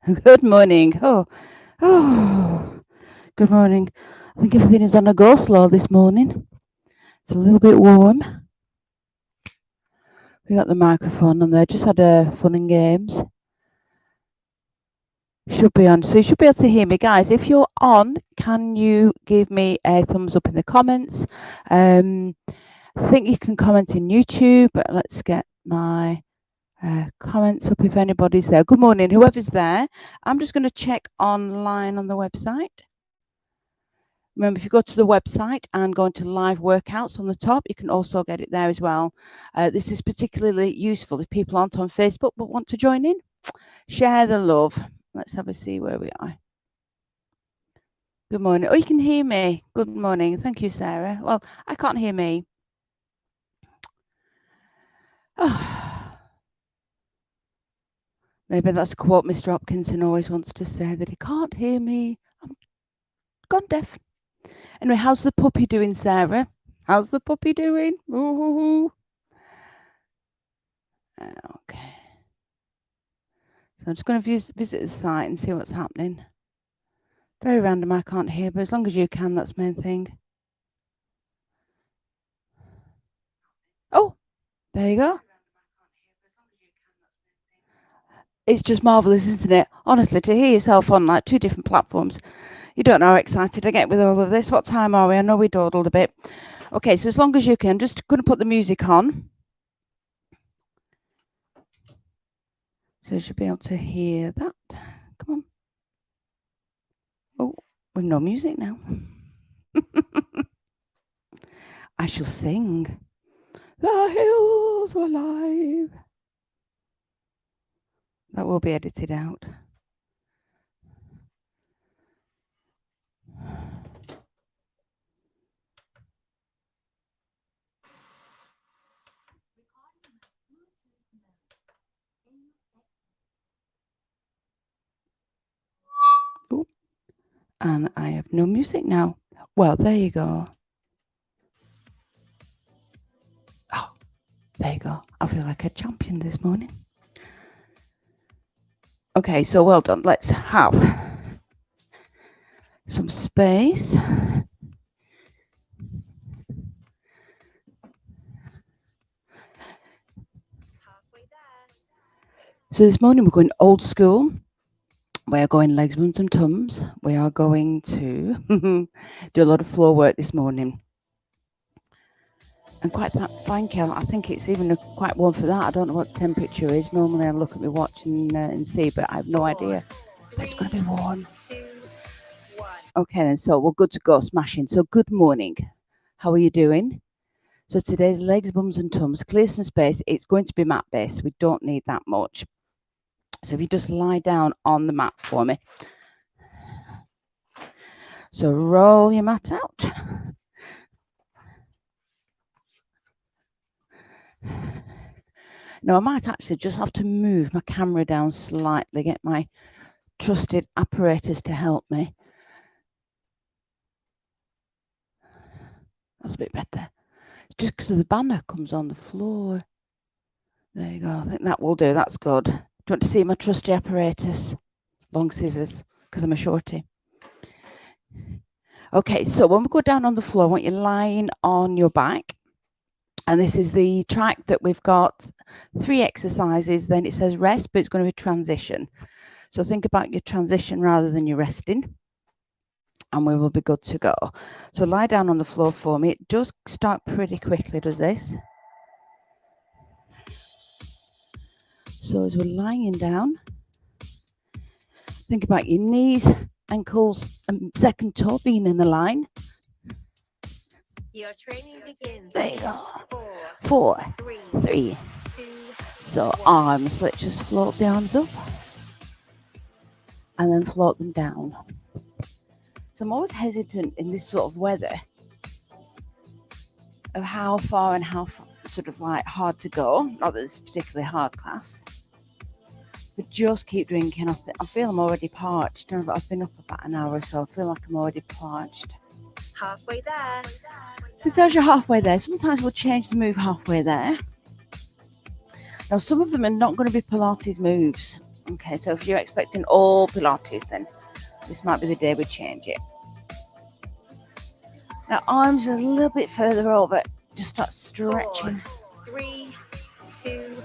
Good morning. Good morning. I think everything is on a go slow this morning. It's a little bit warm. We got the microphone on there. Just had fun and games. Should be on. So you should be able to hear me. Guys, if you're on, can you give me a thumbs up in the comments? I think you can comment in YouTube, but let's get my comments up if anybody's there. Good morning, whoever's there. I'm just going to check online on the website. Remember, if you go to the website and go into live workouts on the top, you can also get it there as well. This is particularly useful if people aren't on Facebook but want to join in. Share the love. Let's have a see where we are. Good morning. Oh, you can hear me. Good morning. Thank you, Sarah. Well, I can't hear me. Oh. Maybe that's a quote Mr. Hopkinson always wants to say, that he can't hear me. I'm gone deaf. Anyway, how's the puppy doing, Sarah? How's the puppy doing? Ooh. Okay. So I'm just going to visit the site and see what's happening. Very random, I can't hear, but as long as you can, that's the main thing. Oh, there you go. It's just marvellous, isn't it? Honestly, to hear yourself on like 2 different platforms. You don't know how excited I get with all of this. What time are we? I know we dawdled a bit. Okay, so as long as you can, I'm just going to put the music on. So you should be able to hear that. Come on. Oh, we've no music now. I shall sing. The hills were alive. That will be edited out. Ooh. And I have no music now. Well, there you go. Oh, there you go. I feel like a champion this morning. Okay, so well done. Let's have some space. So this morning we're going old school. We are going legs, buns and tums. We are going to do a lot of floor work this morning. And quite frankly, I think it's even quite warm for that. I don't know what the temperature is. Normally I look at my watch and see, but I have no idea. But it's going to be warm. 2, 1. Okay, then, so we're good to go, smashing. So good morning. How are you doing? So today's legs, bums and tums, clear some space. It's going to be mat based. We don't need that much. So if you just lie down on the mat for me. So roll your mat out. Now I might actually just have to move my camera down slightly, get my trusted apparatus to help me. That's a bit better. Just because the banner comes on the floor. There you go. I think that will do. That's good. Do you want to see my trusty apparatus? Long scissors, because I'm a shorty. Okay, so when we go down on the floor, I want you lying on your back. And this is the track that we've got 3 exercises. Then it says rest, but it's going to be transition. So think about your transition rather than your resting. And we will be good to go. So lie down on the floor for me. It does start pretty quickly, does this? So as we're lying down, think about your knees, ankles, and second toe being in a line. Your training begins. There you go. 4, 3. 2. So arms, let's just float the arms up and then float them down. So I'm always hesitant in this sort of weather of how far and how sort of like hard to go. Not that it's a particularly hard class, but just keep drinking. I feel I'm already parched. I've been up about an hour or so. I feel like I'm already parched. Halfway there. So it tells you halfway there. Sometimes we'll change the move halfway there. Now, some of them are not going to be Pilates moves. Okay, so if you're expecting all Pilates, then this might be the day we change it. Now, arms are a little bit further over. Just start stretching. 4, 3, 2,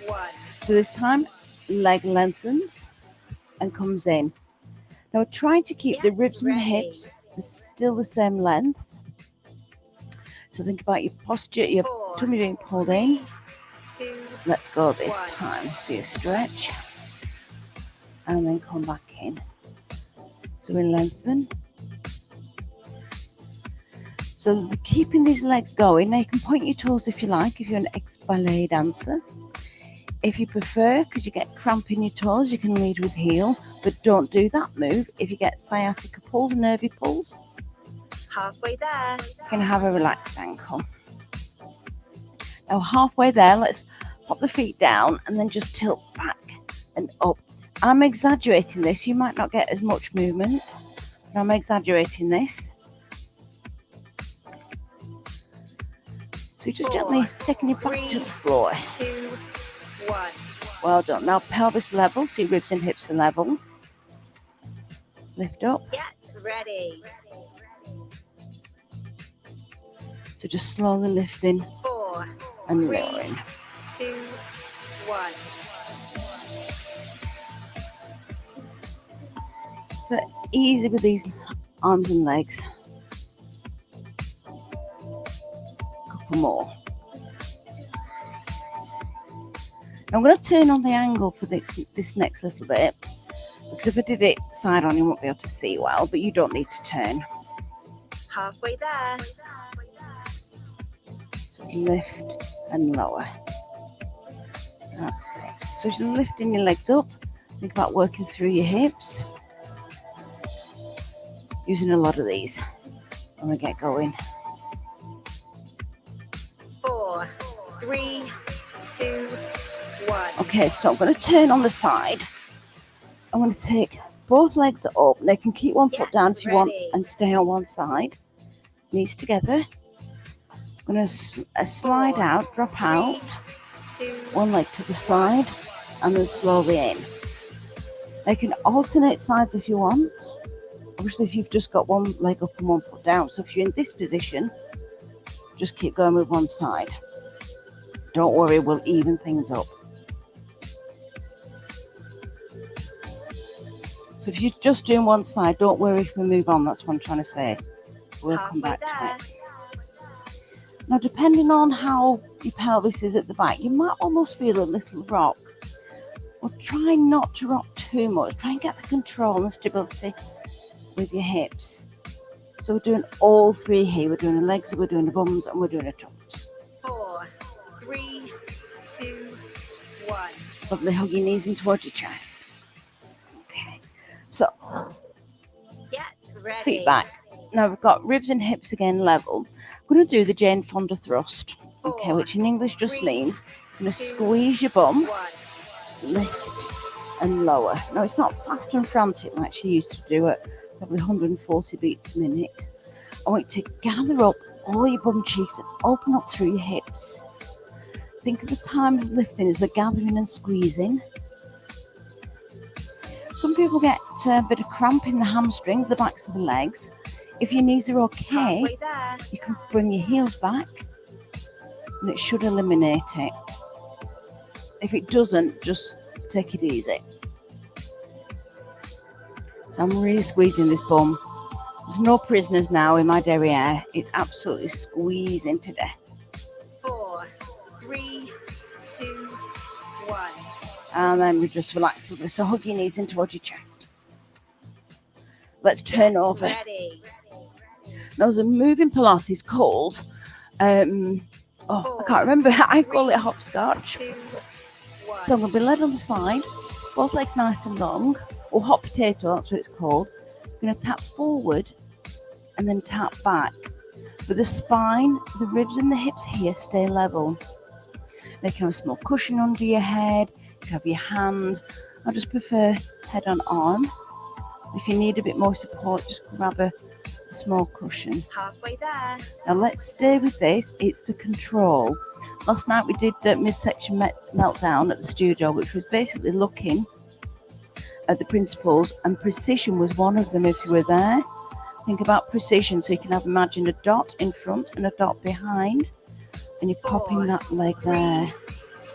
1. So this time, leg lengthens and comes in. Now, we're trying to keep the ribs and the hips still the same length. So think about your posture, your tummy being pulled in. 2, Let's go this 1. time. So you stretch and then come back in. So we lengthen. So keeping these legs going. Now you can point your toes if you like, if you're an ex-ballet dancer. If you prefer, because you get cramp in your toes, you can lead with heel, but don't do that move if you get sciatica pulls, nervy pulls. Halfway there. You can have a relaxed ankle. Now halfway there, let's pop the feet down and then just tilt back and up. I'm exaggerating this. You might not get as much movement, but I'm exaggerating this. So just gently taking your back to the floor. 2, 1. Well done. Now pelvis level, so your ribs and hips are level. Lift up. Get ready. So just slowly lifting 4, and 3, lowering. 2, 1. So easy with these arms and legs. Couple more. Now I'm going to turn on the angle for this next little bit, because if I did it side on, you won't be able to see well, but you don't need to turn. Halfway there. Just lift and lower. That's it. So just lifting your legs up. Think about working through your hips. Using a lot of these when we get going. 4, 3, 2, 1. Okay, so I'm going to turn on the side. I'm going to take both legs up. They can keep one foot down if you want and stay on one side. Knees together. I'm going to slide out, drop out. 2, One leg to the side and then slowly in. They can alternate sides if you want. Obviously, if you've just got one leg up and one foot down. So if you're in this position, just keep going with one side. Don't worry, we'll even things up. So if you're just doing one side, don't worry if we move on. That's what I'm trying to say. We'll come back to it. Now, depending on how your pelvis is at the back, you might almost feel a little rock. Well, try not to rock too much. Try and get the control and stability with your hips. So we're doing all three here. We're doing the legs, we're doing the bums, and we're doing the Tums. 4, 3, 2, 1. Lovely. Hug your knees in towards your chest. Okay. So Get ready. feet back. Now we've got ribs and hips again level. I'm going to do the Jane Fonda thrust. Okay, which in English just means you're going to squeeze your bum, 1. lift and lower. Now it's not fast and frantic like she used to do it. Probably 140 beats a minute. I want you to gather up all your bum cheeks and open up through your hips. Think of the time of lifting as the gathering and squeezing. Some people get a bit of cramp in the hamstrings, the backs of the legs. If your knees are okay, Halfway there. you can bring your heels back and it should eliminate it. If it doesn't, just take it easy. So I'm really squeezing this bum. There's no prisoners now in my derriere. It's absolutely squeezing to death. 4, 3, 2, 1. And then we just relax a little. So hug your knees in towards your chest. Let's turn over. Ready. Now there's a move in Pilates called, I can't remember. I call it hopscotch. 2, 1. So I'm going to be led on the side, both legs nice and long, or hot potato, that's what it's called. I'm going to tap forward and then tap back. But the spine, the ribs and the hips here stay level. They can have a small cushion under your head, you can have your hand. I just prefer head on arm. If you need a bit more support, just grab a small cushion. Halfway there. Now let's stay with this, it's the control. Last night we did midsection meltdown at the studio, which was basically looking at the principles, and precision was one of them if you were there. Think about precision, so you can have imagine a dot in front and a dot behind, and you're popping that leg there.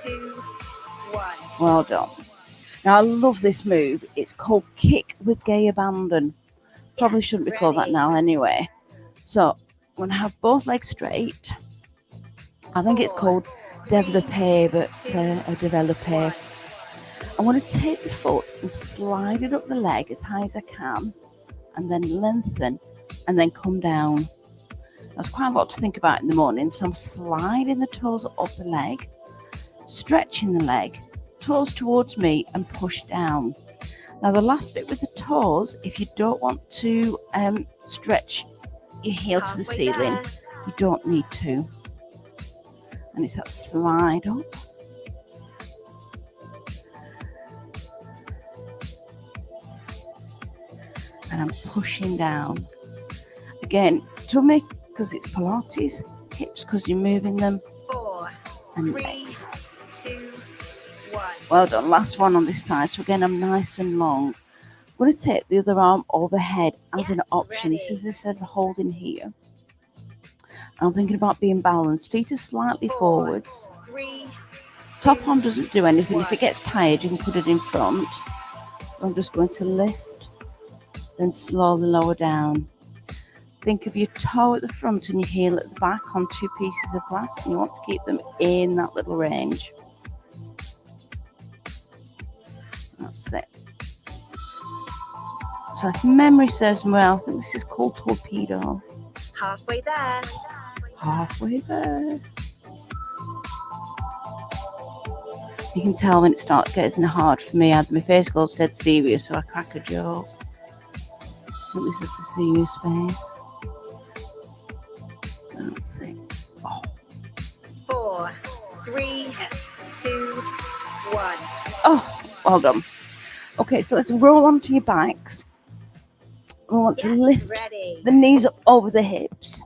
2, 1. Well done. Now I love this move. It's called kick with gay abandon. Probably shouldn't be called that now anyway. So I'm going to have both legs straight. I think it's called développé, but a développé. I want to take the foot and slide it up the leg as high as I can, and then lengthen, and then come down. That's quite a lot to think about in the morning, so I'm sliding the toes up the leg, stretching the leg, toes towards me, and push down. Now the last bit with the toes, if you don't want to stretch your heel to the ceiling, you don't need to. And it's that slide up. And I'm pushing down. Again, tummy because it's Pilates, hips because you're moving them, 4, and 3, legs. 2, 1. Well done. Last one on this side. So again, I'm nice and long. I'm going to take the other arm overhead as an option. This is instead of holding here. I'm thinking about being balanced. Feet are slightly forwards. 3, Top arm doesn't do anything. If it gets tired, you can put it in front. I'm just going to lift, then slowly lower down. Think of your toe at the front and your heel at the back on two pieces of glass, and you want to keep them in that little range. That's it. So if memory serves me well, I think this is called torpedo. halfway there. Halfway there. You can tell when it starts getting hard for me. My face goes dead serious, so I crack a joke. I think this is a serious face. Let's see. Oh. 4, 3, 2, 1. Oh, well done. Okay, so let's roll onto your backs. We want to lift Ready. the knees up over the hips.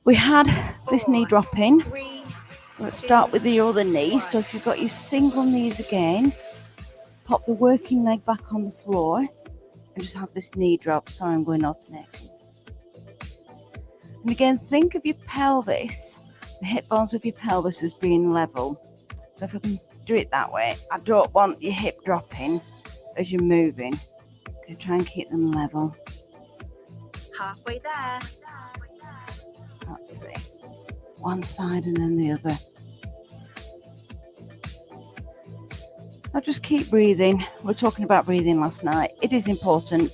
We had this knee drop in. 3, Let's start with the other knee. So if you've got your single knees again, pop the working leg back on the floor and just have this knee drop. Sorry, I'm going alternating. And again, think of your pelvis, the hip bones of your pelvis as being level. So if I can do it that way, I don't want your hip dropping as you're moving. Okay, try and keep them level. halfway there. That's it. One side and then the other. Now just keep breathing. We were talking about breathing last night. It is important.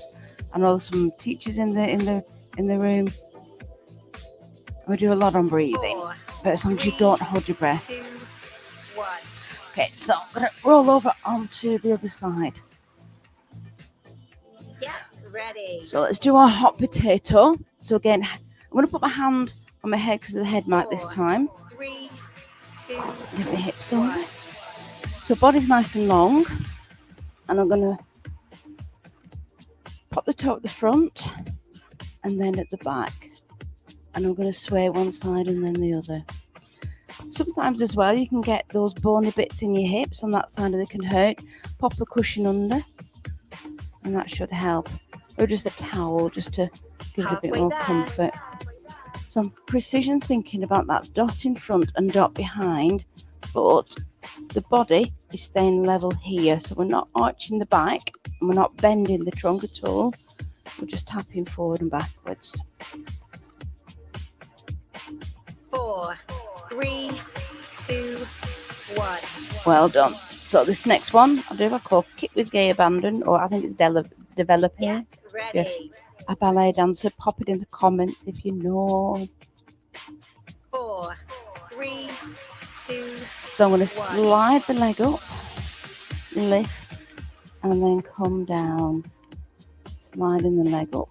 I know there's some teachers in the room. We do a lot on breathing, 4, but as long as you don't hold your breath. 2, 1. Okay, so I'm going to roll over onto the other side. Get ready. So let's do our hot potato. So again, I'm going to put my hand on my head because of the head mic this time. 3, 2, Give my hips over. So body's nice and long. And I'm going to pop the toe at the front and then at the back. And I'm going to sway one side and then the other. Sometimes as well, you can get those bony bits in your hips on that side that can hurt. Pop a cushion under, and that should help. Or just a towel, just to give it a bit more comfort. Some precision thinking about that dot in front and dot behind, but the body is staying level here. So we're not arching the back, and we're not bending the trunk at all. We're just tapping forward and backwards. 4, 3, 2, 1. Well done. So this next one, I'll do I call kick with gay abandon, or I think it's developing. Get ready. A ballet dancer. Pop it in the comments if you know. 4, 3, 2. So I'm going to slide the leg up, lift, and then come down. Sliding the leg up,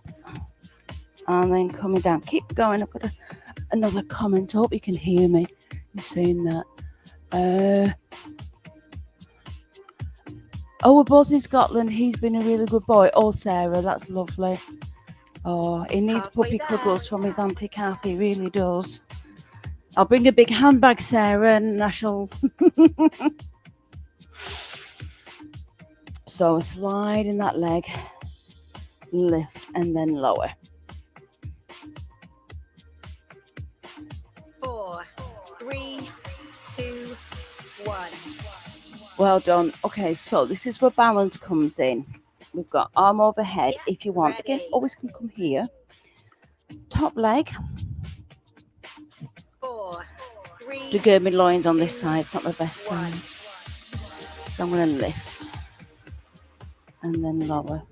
and then coming down. Keep going. I've got another comment. I hope you can hear me. You're saying that. Oh, we're both in Scotland. He's been a really good boy. Oh, Sarah, that's lovely. Oh, he needs puppy cuddles from his Auntie Kathy. He really does. I'll bring a big handbag, Sarah, and I shall... So slide in that leg, lift and then lower. 4, 3, 2, 1. Well done. Okay, so this is where balance comes in. We've got arm over head. If you want, again, always can come here. Top leg. 4, 3, Do good mid-loins on this side. It's not my best side. So I'm going to lift and then lower.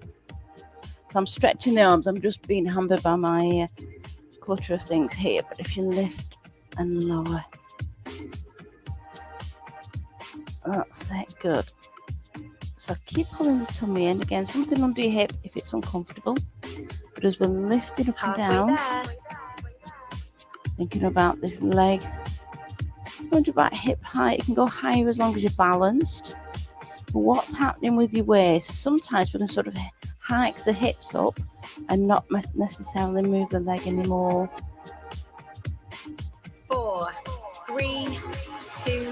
So I'm stretching the arms. I'm just being hampered by my clutter of things here. But if you lift and lower. That's it. Good. So keep pulling the tummy in. Again, something under your hip if it's uncomfortable. But as we're lifting up and down, thinking about this leg, wonder about hip height. You can go higher as long as you're balanced. But what's happening with your waist? Sometimes we can sort of hike the hips up and not necessarily move the leg anymore. 4, 3, 2,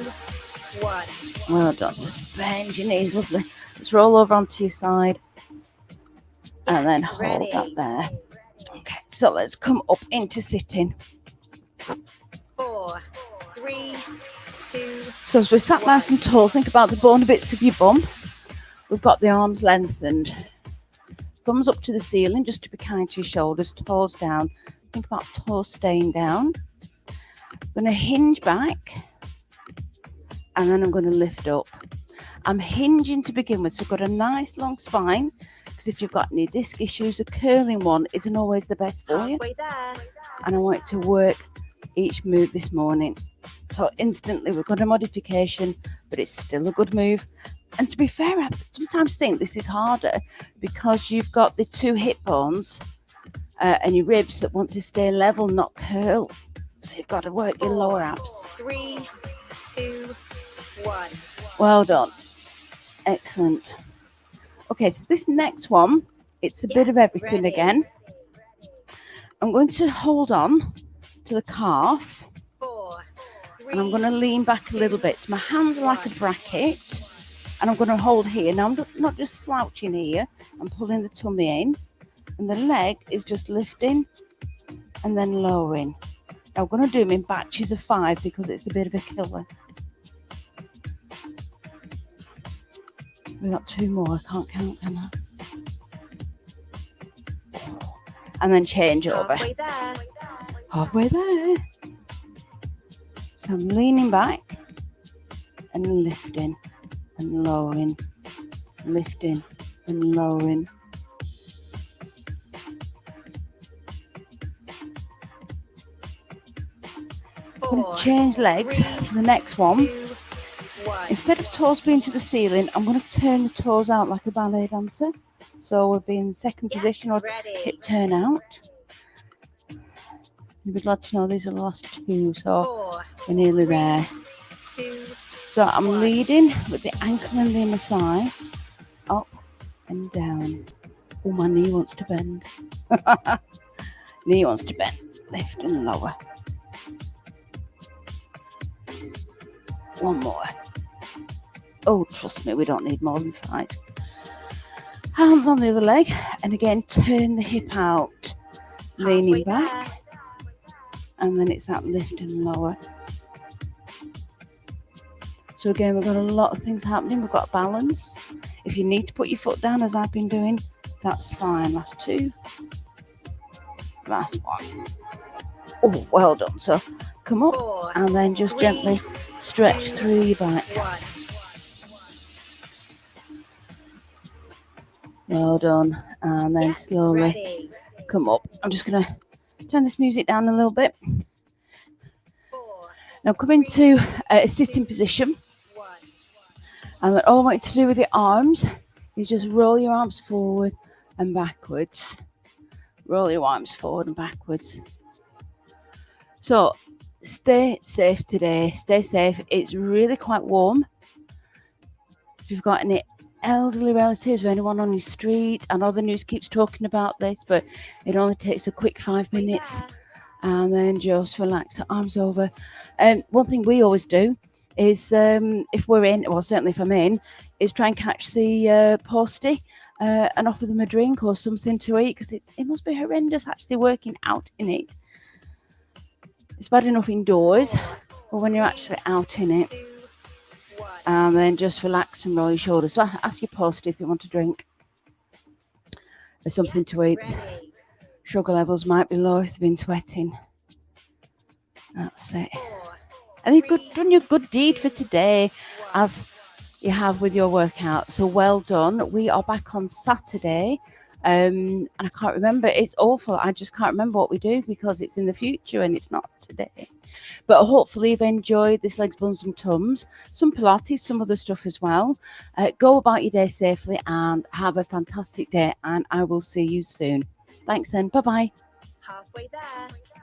1. Well done. Just bend your knees, lovely. Just roll over onto your side and then hold that there. Okay, so let's come up into sitting. 4, 3, 2. So as we're sat nice and tall, think about the bony bits of your bum. We've got the arms lengthened. Thumbs up to the ceiling, just to be kind to your shoulders, toes down. Think about toes staying down. I'm going to hinge back and then I'm going to lift up. I'm hinging to begin with, so I've got a nice long spine, because if you've got any disc issues, a curling one isn't always the best for you. And I want it to work each move this morning. So instantly we've got a modification, but it's still a good move. And to be fair, I sometimes think this is harder because you've got the two hip bones and your ribs that want to stay level, not curl. So you've got to work your lower abs. 3, 2, 1. Well done. Excellent. Okay, so this next one, it's a bit of everything again. I'm going to hold on to the calf 4, 3, and I'm going to lean back a little bit. So my hands are like a bracket and I'm going to hold here. Now I'm not just slouching here, I'm pulling the tummy in and the leg is just lifting and then lowering. Now I'm going to do them in batches of 5 because it's a bit of a killer. We've got 2 more, I can't count, can I? And then change over. Halfway there. So I'm leaning back and lifting and lowering, lifting and lowering. I'm going to change legs for the next one. Instead of toes being to the ceiling, I'm going to turn the toes out like a ballet dancer. So we'll be in second position or hip turn out. You'd be glad to know these are the last 2, so we're nearly there. So I'm leading with the ankle and the inner thigh, up and down. Oh, my knee wants to bend. Knee wants to bend. Lift and lower. One more. Oh, trust me, we don't need more than 5. Hands on the other leg, and again, turn the hip out, leaning back, and then it's that lift and lower. So again, we've got a lot of things happening. We've got balance. If you need to put your foot down, as I've been doing, that's fine. Last 2. Last 1. Oh, well done. So come up and then just gently stretch through your back. Well done. And then slowly come up. I'm just going to turn this music down a little bit. Now come into a sitting position. And then all I want you to do with your arms is just roll your arms forward and backwards. Roll your arms forward and backwards. So stay safe today. Stay safe. It's really quite warm. If you've got any elderly relatives or anyone on your street, I know the news keeps talking about this, but it only takes a quick 5 minutes. And then just relax the arms over. One thing we always do is if we're in, well, certainly if I'm in, is try and catch the postie and offer them a drink or something to eat, because it must be horrendous actually working out in it. It's bad enough indoors, but when you're actually out in it, 2, 1. and then just relax and roll your shoulders. So ask your postie if they want a drink or something to eat. Ready. Sugar levels might be low if they've been sweating. That's it. 4, And you've done your good deed for today, as you have with your workout. So well done. We are back on Saturday. And I can't remember. It's awful. I just can't remember what we do because it's in the future and it's not today. But hopefully you've enjoyed this legs, buns and tums, some Pilates, some other stuff as well. Go about your day safely and have a fantastic day. And I will see you soon. Thanks then. Bye-bye. halfway there.